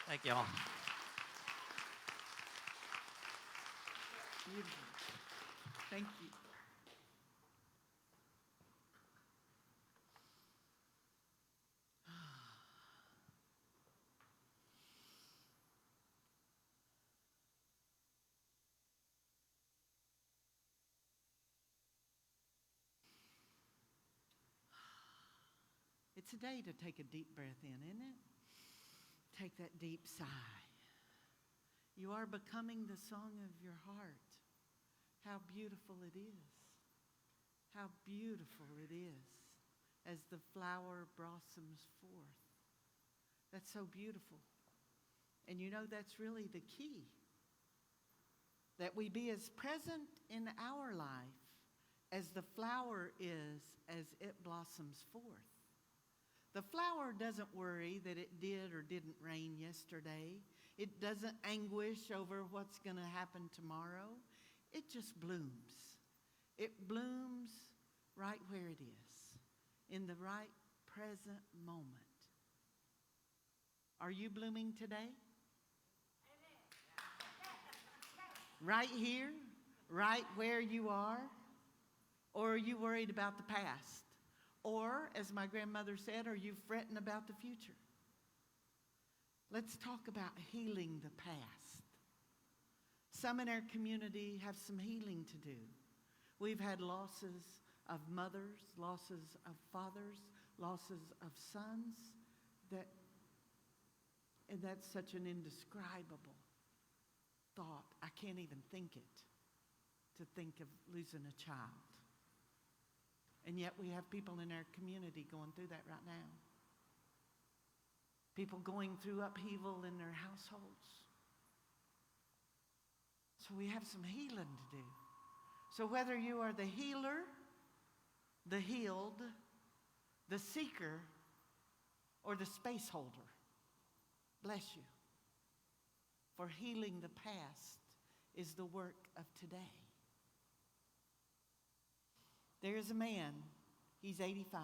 Thank y'all. Beautiful. Thank you. It's a day to take a deep breath in, isn't it? Take that deep sigh. You are becoming the song of your heart. How beautiful it is. How beautiful it is as the flower blossoms forth. That's so beautiful. And you know that's really the key. That we be as present in our life as the flower is as it blossoms forth. The flower doesn't worry that it did or didn't rain yesterday. It doesn't anguish over what's going to happen tomorrow. It just blooms. It blooms right where it is, in the right present moment. Are you blooming today? Right here, right where you are? Or are you worried about the past? Or, as my grandmother said, are you fretting about the future? Let's talk about healing the past. Some in our community have some healing to do. We've had losses of mothers, losses of fathers, losses of sons, and that's such an indescribable thought. I can't even think it, to think of losing a child. And yet we have people in our community going through that right now. People going through upheaval in their households. So we have some healing to do. So whether you are the healer, the healed, the seeker, or the space holder, bless you. For healing the past is the work of today. There is a man, he's 85,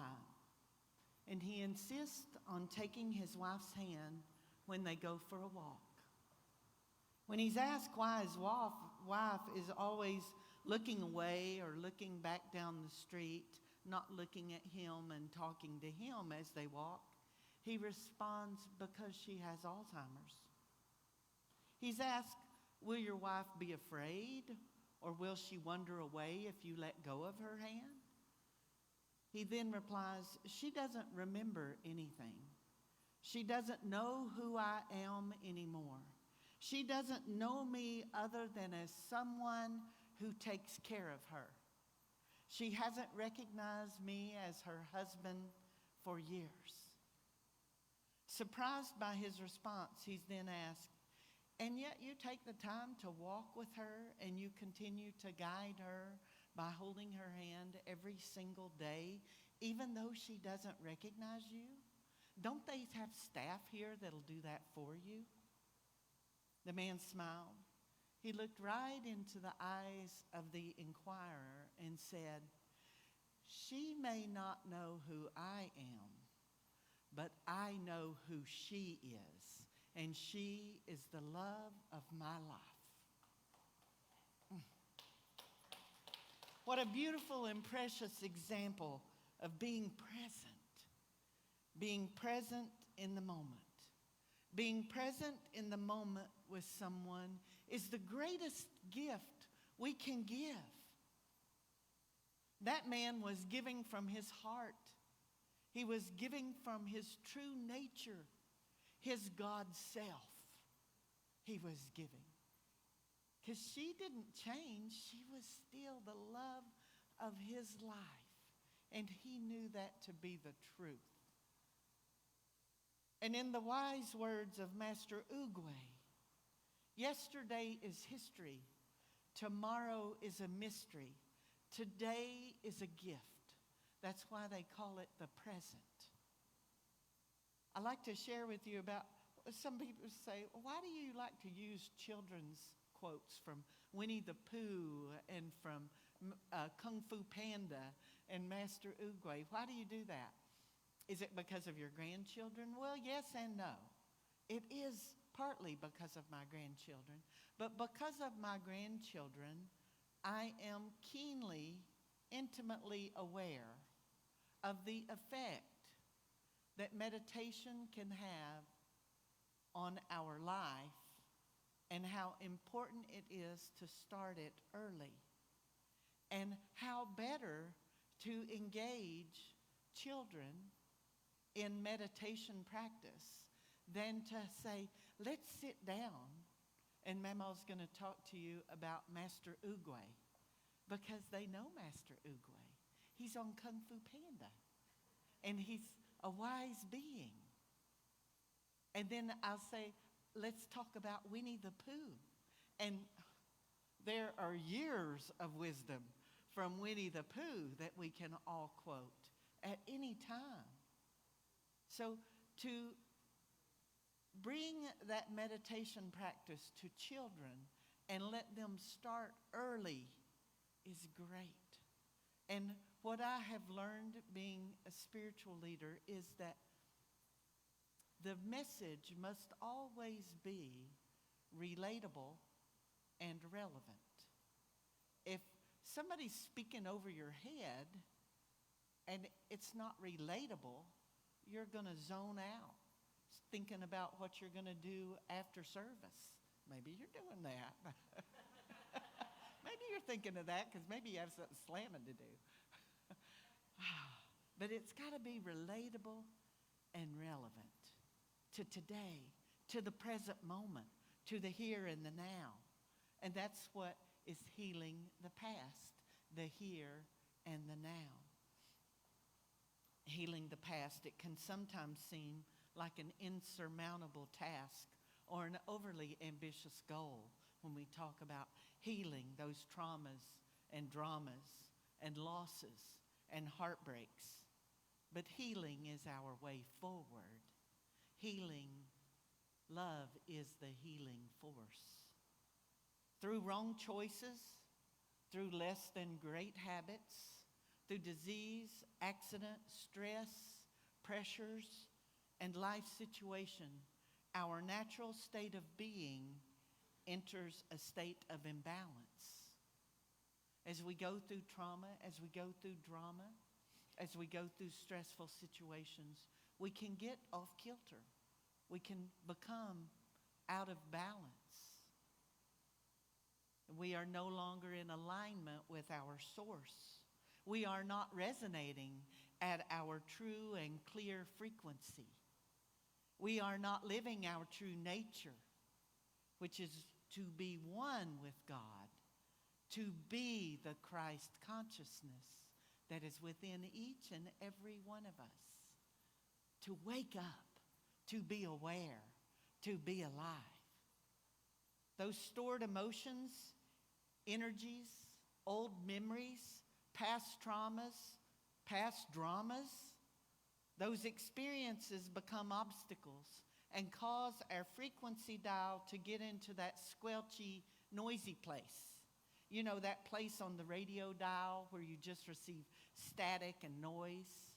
and he insists on taking his wife's hand when they go for a walk. When he's asked why his wife is always looking away or looking back down the street, not looking at him and talking to him as they walk, he responds, because she has Alzheimer's. He's asked, will your wife be afraid? Or will she wander away if you let go of her hand? He then replies, she doesn't remember anything. She doesn't know who I am anymore. She doesn't know me other than as someone who takes care of her. She hasn't recognized me as her husband for years. Surprised by his response, he's then asked, and yet you take the time to walk with her and you continue to guide her by holding her hand every single day, even though she doesn't recognize you? Don't they have staff here that'll do that for you? The man smiled. He looked right into the eyes of the inquirer and said, she may not know who I am, but I know who she is. And she is the love of my life. What a beautiful and precious example of being present. Being present in the moment. Being present in the moment with someone is the greatest gift we can give. That man was giving from his heart. He was giving from his true nature. His God self, he was giving. Because she didn't change. She was still the love of his life. And he knew that to be the truth. And in the wise words of Master Oogway, yesterday is history. Tomorrow is a mystery. Today is a gift. That's why they call it the present. I'd like to share with you about, some people say, why do you like to use children's quotes from Winnie the Pooh and from Kung Fu Panda and Master Oogway? Why do you do that? Is it because of your grandchildren? Well, yes and no. It is partly because of my grandchildren, but because of my grandchildren, I am keenly, intimately aware of the effect that meditation can have on our life and how important it is to start it early, and how better to engage children in meditation practice than to say, let's sit down and Mama's going to talk to you about Master Oogway, because they know Master Oogway. He's on Kung Fu Panda, and he's a wise being. And then I'll say, let's talk about Winnie the Pooh. And there are years of wisdom from Winnie the Pooh that we can all quote at any time. So to bring that meditation practice to children and let them start early is great. And what I have learned being a spiritual leader is that the message must always be relatable and relevant. If somebody's speaking over your head and it's not relatable, you're going to zone out thinking about what you're going to do after service. Maybe you're doing that. Maybe you're thinking of that because maybe you have something slamming to do. But it's got to be relatable and relevant to today, to the present moment, to the here and the now. And that's what is healing the past, the here and the now. Healing the past, it can sometimes seem like an insurmountable task or an overly ambitious goal when we talk about healing those traumas and dramas and losses and heartbreaks. But healing is our way forward. Healing, love is the healing force. Through wrong choices, through less than great habits, through disease, accident, stress, pressures, and life situation, our natural state of being enters a state of imbalance. As we go through trauma, as we go through drama, as we go through stressful situations, we can get off kilter. We can become out of balance. We are no longer in alignment with our source. We are not resonating at our true and clear frequency. We are not living our true nature, which is to be one with God, to be the Christ consciousness that is within each and every one of us, to wake up, to be aware, to be alive. Those stored emotions, energies, old memories, past traumas, past dramas, those experiences become obstacles and cause our frequency dial to get into that squelchy, noisy place. You know, that place on the radio dial where you just receive static and noise?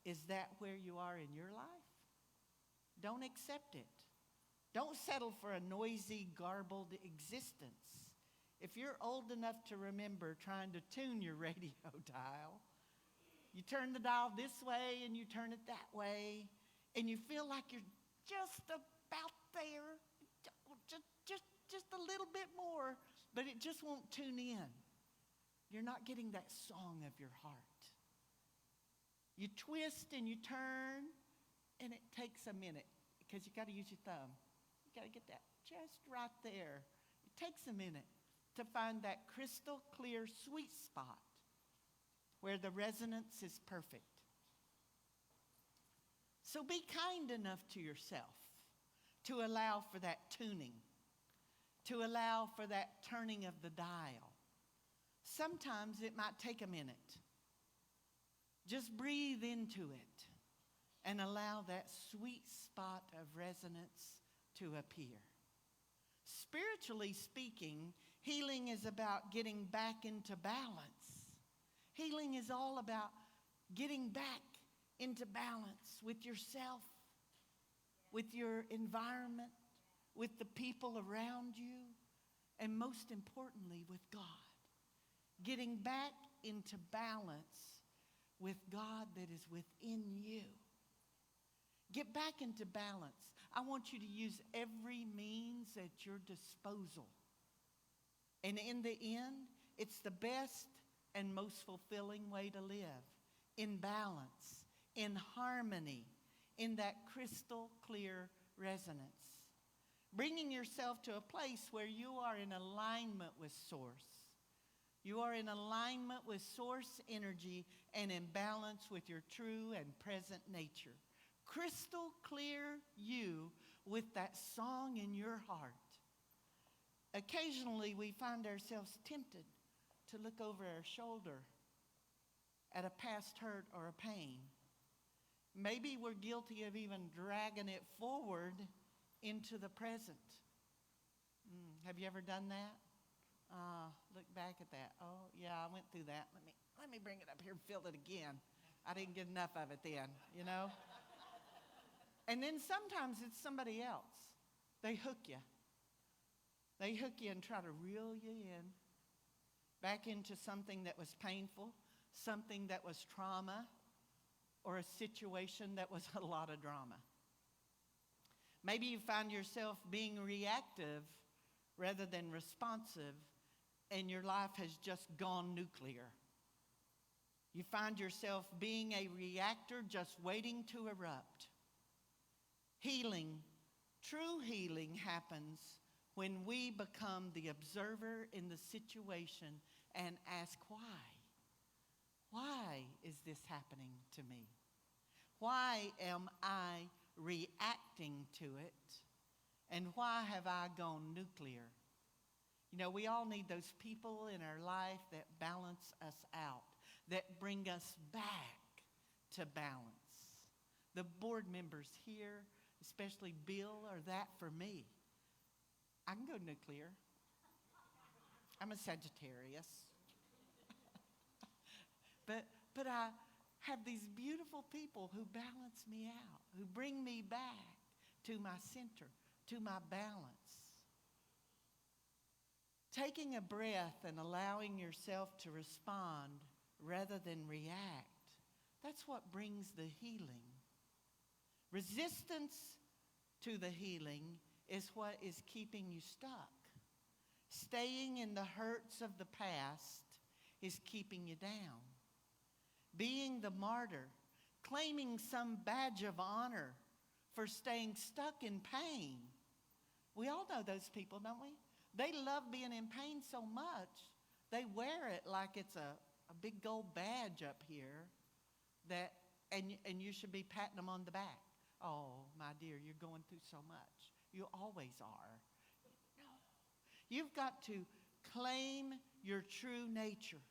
Is that where you are in your life? Don't accept it. Don't settle for a noisy, garbled existence. If you're old enough to remember trying to tune your radio dial, you turn the dial this way and you turn it that way, and you feel like you're just about there, just a little bit more, but it just won't tune in. You're not getting that song of your heart. You twist and you turn, and it takes a minute because you got to use your thumb. You got to get that just right there. It takes a minute to find that crystal clear sweet spot where the resonance is perfect. So be kind enough to yourself to allow for that tuning, to allow for that turning of the dial. Sometimes it might take a minute. Just breathe into it and allow that sweet spot of resonance to appear. Spiritually speaking, healing is about getting back into balance. Healing is all about getting back into balance with yourself, with your environment, with the people around you, and most importantly, with God. Getting back into balance with God that is within you. Get back into balance. I want you to use every means at your disposal. And in the end, it's the best and most fulfilling way to live. In balance, in harmony, in that crystal clear resonance. Bringing yourself to a place where you are in alignment with Source. You are in alignment with Source energy and in balance with your true and present nature. Crystal clear you with that song in your heart. Occasionally we find ourselves tempted to look over our shoulder at a past hurt or a pain. Maybe we're guilty of even dragging it forward into the present. Have you ever done that? Look back at that. Oh, yeah, I went through that. Let me bring it up here and feel it again. I didn't get enough of it then, you know? And then sometimes it's somebody else. They hook you. They hook you and try to reel you in back into something that was painful, something that was trauma, or a situation that was a lot of drama. Maybe you find yourself being reactive rather than responsive, and your life has just gone nuclear. You find yourself being a reactor just waiting to erupt. Healing, true healing happens when we become the observer in the situation and ask why. Why is this happening to me? Why am I reacting to it? And why have I gone nuclear? You know, we all need those people in our life that balance us out, that bring us back to balance. The board members here, especially Bill, are that for me. I can go nuclear. I'm a Sagittarius. But I have these beautiful people who balance me out, who bring me back to my center, to my balance. Taking a breath and allowing yourself to respond rather than react, that's what brings the healing. Resistance to the healing is what is keeping you stuck. Staying in the hurts of the past is keeping you down. Being the martyr, claiming some badge of honor for staying stuck in pain. We all know those people, don't we? They love being in pain so much, they wear it like it's a big gold badge up here and you should be patting them on the back. Oh, my dear, you're going through so much. You always are. No. You've got to claim your true nature.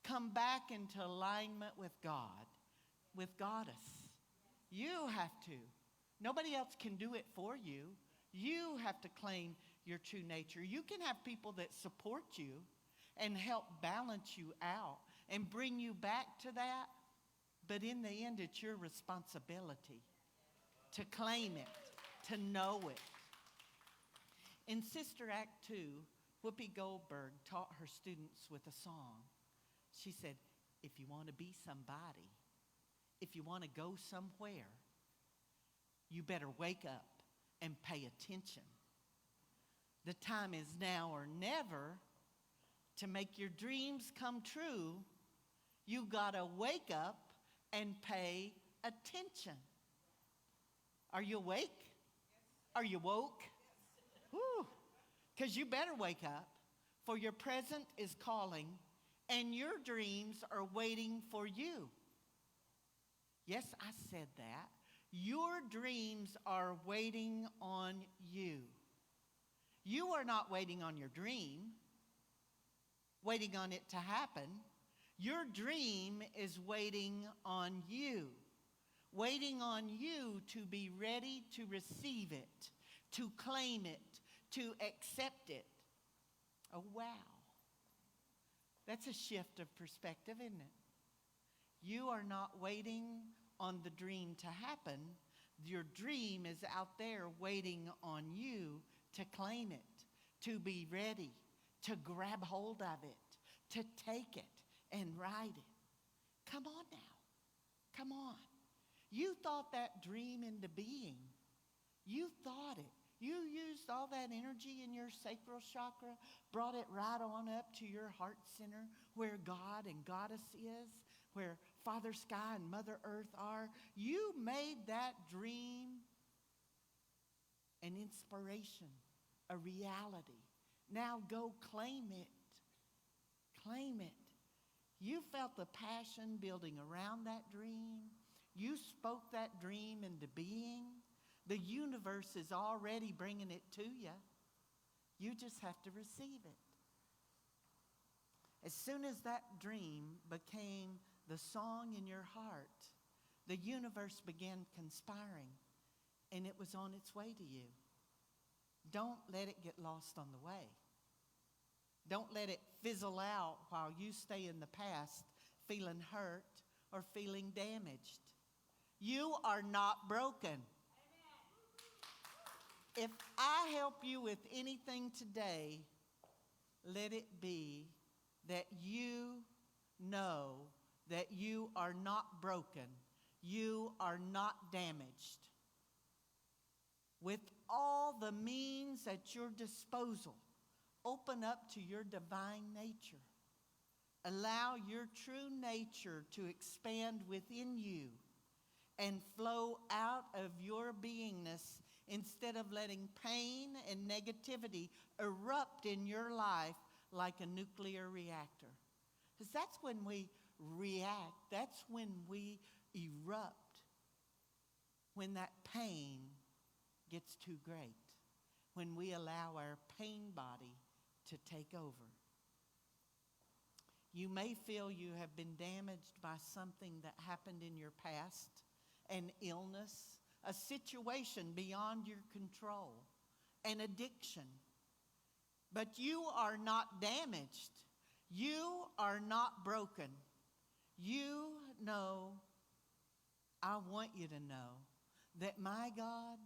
Come back into alignment with God, with Goddess. You have to. Nobody else can do it for you. You have to claim your true nature. You can have people that support you and help balance you out and bring you back to that, but in the end, it's your responsibility to claim it, to know it. In Sister Act 2, Whoopi Goldberg taught her students with a song. She said, if you want to be somebody, if you want to go somewhere, you better wake up and pay attention. The time is now or never to make your dreams come true. You got to wake up and pay attention. Are you awake? Are you woke? Because you better wake up, for your present is calling, and your dreams are waiting for you. Yes, I said that. Your dreams are waiting on you. You are not waiting on your dream, waiting on it to happen. Your dream is waiting on you, waiting on you to be ready to receive it, to claim it, to accept it. Oh, wow. That's a shift of perspective, isn't it? You are not waiting on the dream to happen. Your dream is out there waiting on you to claim it, to be ready, to grab hold of it, to take it and ride it. Come on now. Come on. You thought that dream into being. You thought it. You used all that energy in your sacral chakra, brought it right on up to your heart center where God and Goddess is, where Father Sky and Mother Earth are. You made that dream an inspiration, a reality. Now go claim it. Claim it. You felt the passion building around that dream. You spoke that dream into being. The universe is already bringing it to you. You just have to receive it. As soon as that dream became the song in your heart, the universe began conspiring, and it was on its way to you. Don't let it get lost on the way. Don't let it fizzle out while you stay in the past feeling hurt or feeling damaged. You are not broken. If I help you with anything today, let it be that you know that you are not broken. You are not damaged. With all the means at your disposal, open up to your divine nature. Allow your true nature to expand within you and flow out of your beingness instead of letting pain and negativity erupt in your life like a nuclear reactor. Because that's when we react. That's when we erupt. When that pain gets too great. When we allow our pain body to take over. You may feel you have been damaged by something that happened in your past, an illness, a situation beyond your control, an addiction. But you are not damaged. You are not broken. You know, I want you to know that my God,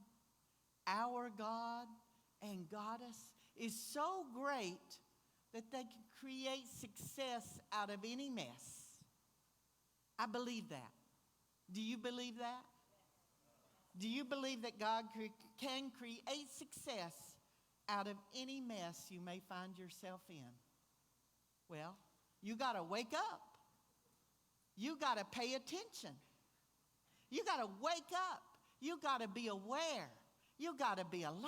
our God and Goddess is so great that they can create success out of any mess. I believe that. Do you believe that? Do you believe that God can create success out of any mess you may find yourself in? Well, you got to wake up. You got to pay attention. You got to wake up. You got to be aware. You got to be alive.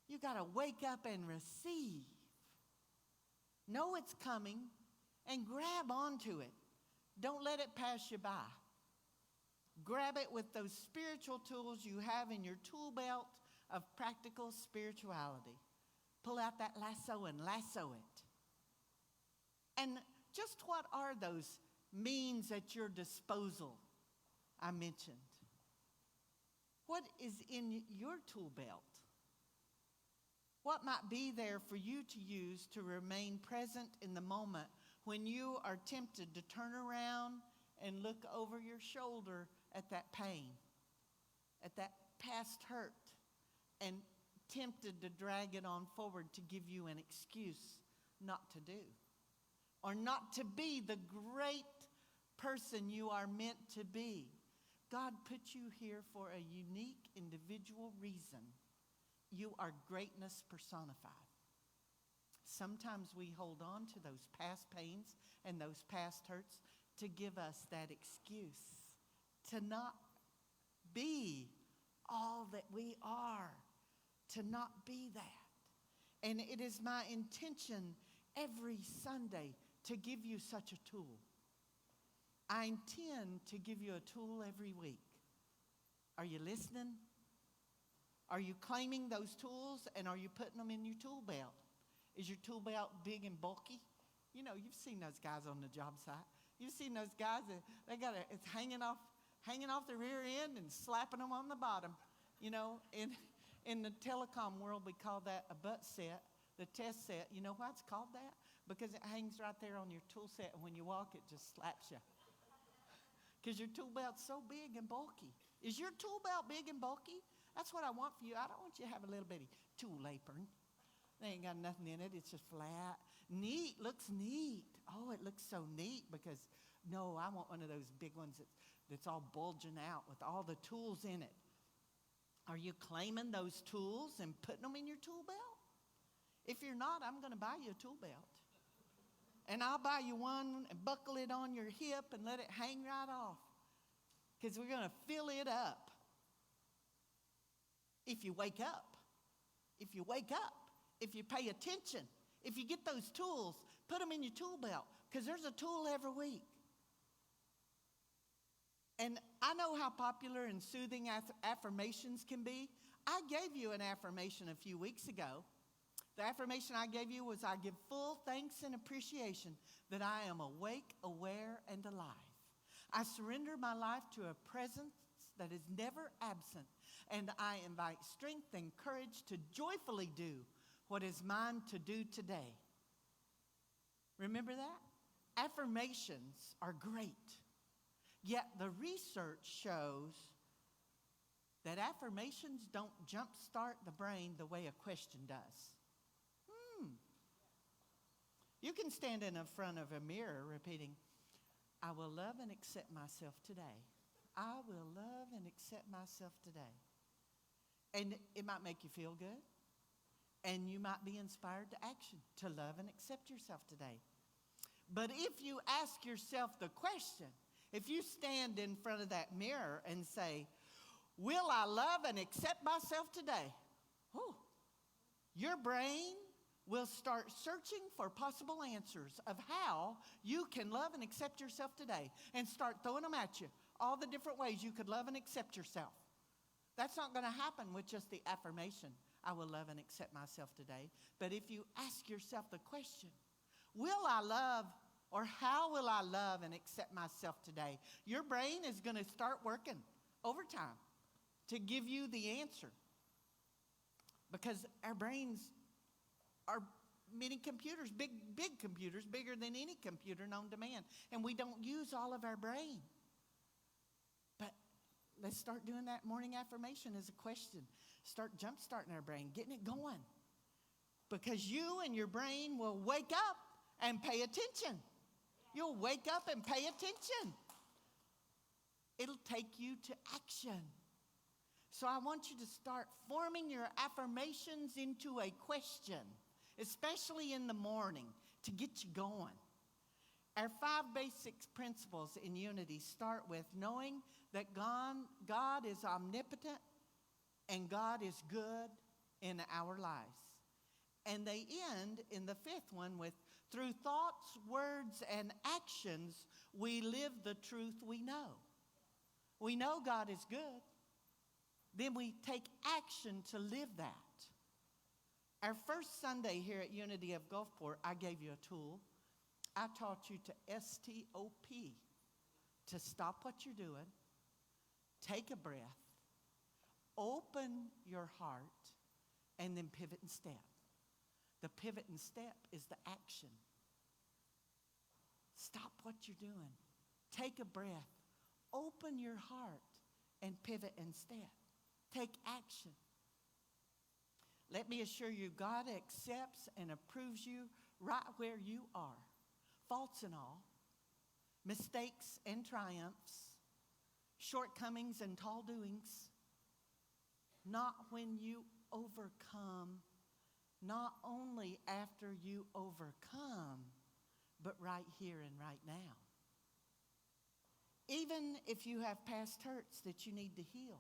You got to wake up and receive. Know it's coming and grab onto it. Don't let it pass you by. Grab it with those spiritual tools you have in your tool belt of practical spirituality. Pull out that lasso and lasso it. And just what are those means at your disposal I mentioned? What is in your tool belt? What might be there for you to use to remain present in the moment when you are tempted to turn around and look over your shoulder at that pain, at that past hurt, and tempted to drag it on forward to give you an excuse not to do, or not to be the great person you are meant to be. God put you here for a unique individual reason. You are greatness personified. Sometimes we hold on to those past pains and those past hurts to give us that excuse to not be all that we are, to not be that. And it is my intention every Sunday to give you such a tool. I intend to give you a tool every week. Are you listening? Are you claiming those tools and are you putting them in your tool belt? Is your tool belt big and bulky? You know, you've seen those guys on the job site. You've seen those guys that it's hanging off the rear end and slapping them on the bottom. You know, in the telecom world, we call that a butt set, the test set. You know why it's called that? Because it hangs right there on your tool set, and when you walk, it just slaps you. Because your tool belt's so big and bulky. Is your tool belt big and bulky? That's what I want for you. I don't want you to have a little bitty tool apron. They ain't got nothing in it. It's just flat. Neat. Looks neat. Oh, it looks so neat because, no, I want one of those big ones that's all bulging out with all the tools in it. Are you claiming those tools and putting them in your tool belt? If you're not, I'm going to buy you a tool belt. And I'll buy you one and buckle it on your hip and let it hang right off. Because we're going to fill it up. If you wake up. If you wake up. If you pay attention. If you get those tools, put them in your tool belt. Because there's a tool every week. And I know how popular and soothing affirmations can be. I gave you an affirmation a few weeks ago. The affirmation I gave you was, I give full thanks and appreciation that I am awake, aware, and alive. I surrender my life to a presence that is never absent, and I invite strength and courage to joyfully do what is mine to do today. Remember that? Affirmations are great. Yet the research shows that affirmations don't jumpstart the brain the way a question does. You can stand in front of a mirror repeating, I will love and accept myself today. I will love and accept myself today. And it might make you feel good. And you might be inspired to action, to love and accept yourself today. But if you ask yourself the question, if you stand in front of that mirror and say, will I love and accept myself today? Your brain will start searching for possible answers of how you can love and accept yourself today and start throwing them at you, all the different ways you could love and accept yourself. That's not going to happen with just the affirmation, I will love and accept myself today. But if you ask yourself the question, will I love or how will I love and accept myself today? Your brain is going to start working overtime to give you the answer. Because our brains are mini computers, big computers, bigger than any computer known to man. And we don't use all of our brain. But let's start doing that morning affirmation as a question. Start jump-starting our brain, getting it going. Because you and your brain will wake up and pay attention. You'll wake up and pay attention. It'll take you to action. So I want you to start forming your affirmations into a question, especially in the morning, to get you going. Our 5 basic principles in unity start with knowing that God is omnipotent and God is good in our lives. And they end in the 5th one with, through thoughts, words, and actions, we live the truth we know. We know God is good. Then we take action to live that. Our first Sunday here at Unity of Gulfport, I gave you a tool. I taught you to STOP, to stop what you're doing, take a breath, open your heart, and then pivot and step. The pivot and step is the action. Stop what you're doing. Take a breath. Open your heart and pivot and step. Take action. Let me assure you, God accepts and approves you right where you are. Faults and all. Mistakes and triumphs. Shortcomings and tall doings. Not when you overcome. Not only after you overcome, but right here and right now. Even if you have past hurts that you need to heal,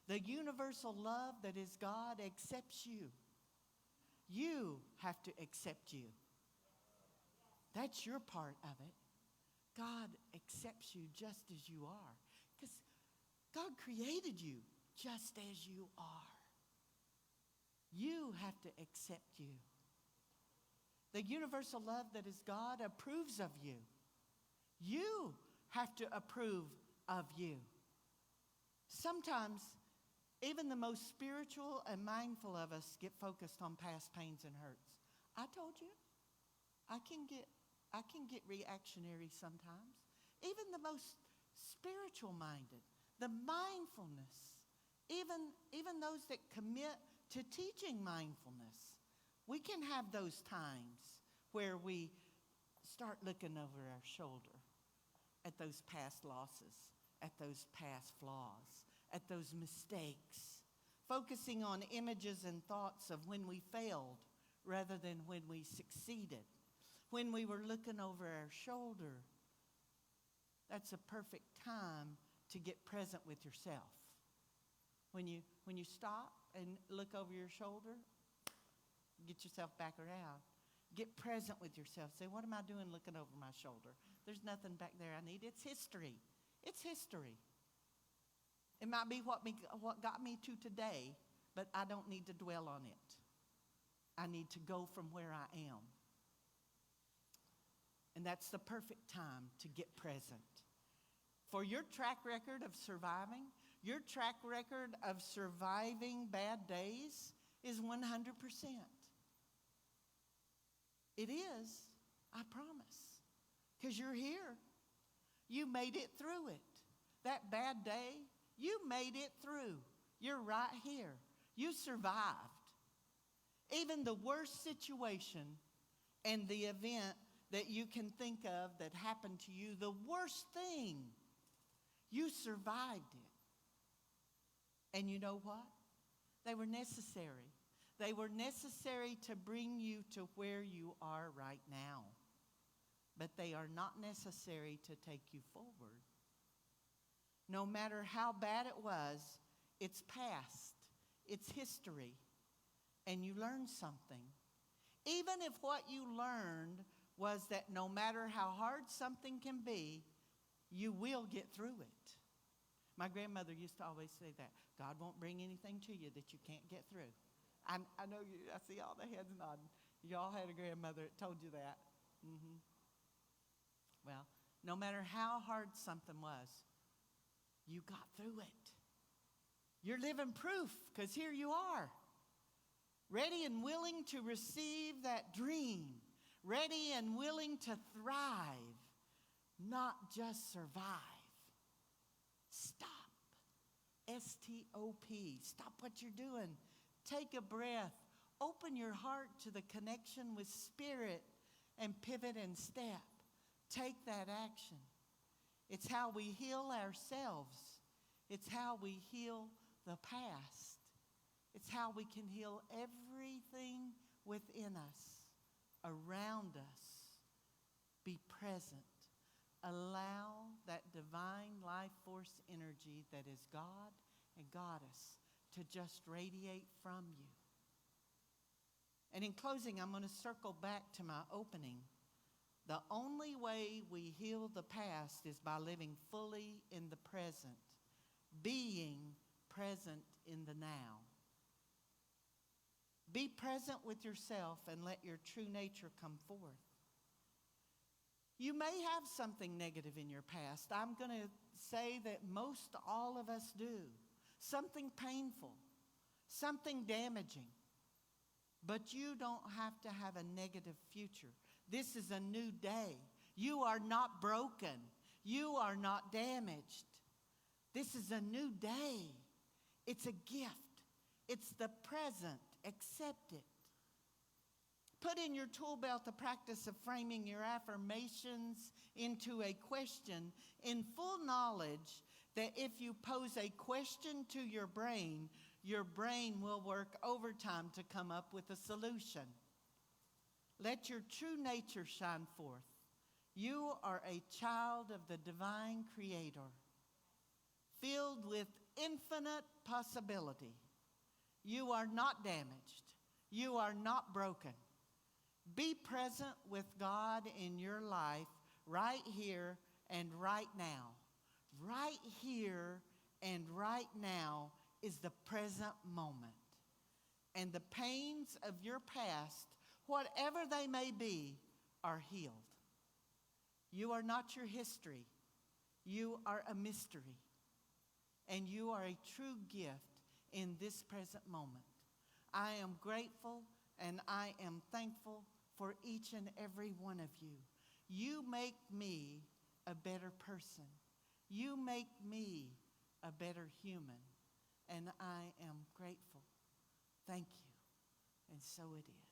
the universal love that is God accepts you. You have to accept you. That's your part of it. God accepts you just as you are. Because God created you just as you are. You have to accept you. The universal love that is God approves of you. You have to approve of you. Sometimes, even the most spiritual and mindful of us get focused on past pains and hurts. I told you, I can get reactionary sometimes. Even the most spiritual minded, The mindfulness, even those that commit to teaching mindfulness, we can have those times where we start looking over our shoulder at those past losses, at those past flaws, at those mistakes, focusing on images and thoughts of when we failed rather than when we succeeded. When we were looking over our shoulder, that's a perfect time to get present with yourself. When you stop and look over your shoulder, get yourself back around. Get present with yourself. Say, what am I doing looking over my shoulder? There's nothing back there I need. It's history. It's history. It might be what got me to today, but I don't need to dwell on it. I need to go from where I am. And that's the perfect time to get present. For your track record of surviving, your track record of surviving bad days is 100%. It is, I promise, because you're here. You made it through it. That bad day, you made it through. You're right here. You survived. Even the worst situation and the event that you can think of that happened to you, the worst thing, you survived it. And you know what? They were necessary. They were necessary to bring you to where you are right now. But they are not necessary to take you forward. No matter how bad it was, it's past. It's history. And you learned something. Even if what you learned was that no matter how hard something can be, you will get through it. My grandmother used to always say that. God won't bring anything to you that you can't get through. I know you, I see all the heads nodding. Y'all had a grandmother that told you that. Mm-hmm. Well, no matter how hard something was, you got through it. You're living proof, because here you are, ready and willing to receive that dream, ready and willing to thrive, not just survive. Stop. S-T-O-P. Stop what you're doing. Take a breath. Open your heart to the connection with Spirit and pivot and step. Take that action. It's how we heal ourselves. It's how we heal the past. It's how we can heal everything within us, around us. Be present. Allow that divine life force energy that is God and Goddess to just radiate from you. And in closing, I'm going to circle back to my opening. The only way we heal the past is by living fully in the present, being present in the now. Be present with yourself and let your true nature come forth. You may have something negative in your past. I'm going to say that most all of us do. Something painful, something damaging. But you don't have to have a negative future. This is a new day. You are not broken. You are not damaged. This is a new day. It's a gift. It's the present. Accept it. Put in your tool belt the practice of framing your affirmations into a question in full knowledge that if you pose a question to your brain will work overtime to come up with a solution. Let your true nature shine forth. You are a child of the divine Creator, filled with infinite possibility. You are not damaged. You are not broken. Be present with God in your life right here and right now. Right here and right now is the present moment. And the pains of your past, whatever they may be, are healed. You are not your history. You are a mystery. And you are a true gift in this present moment. I am grateful and I am thankful for each and every one of you. You make me a better person. You make me a better human, and I am grateful. Thank you. And so it is.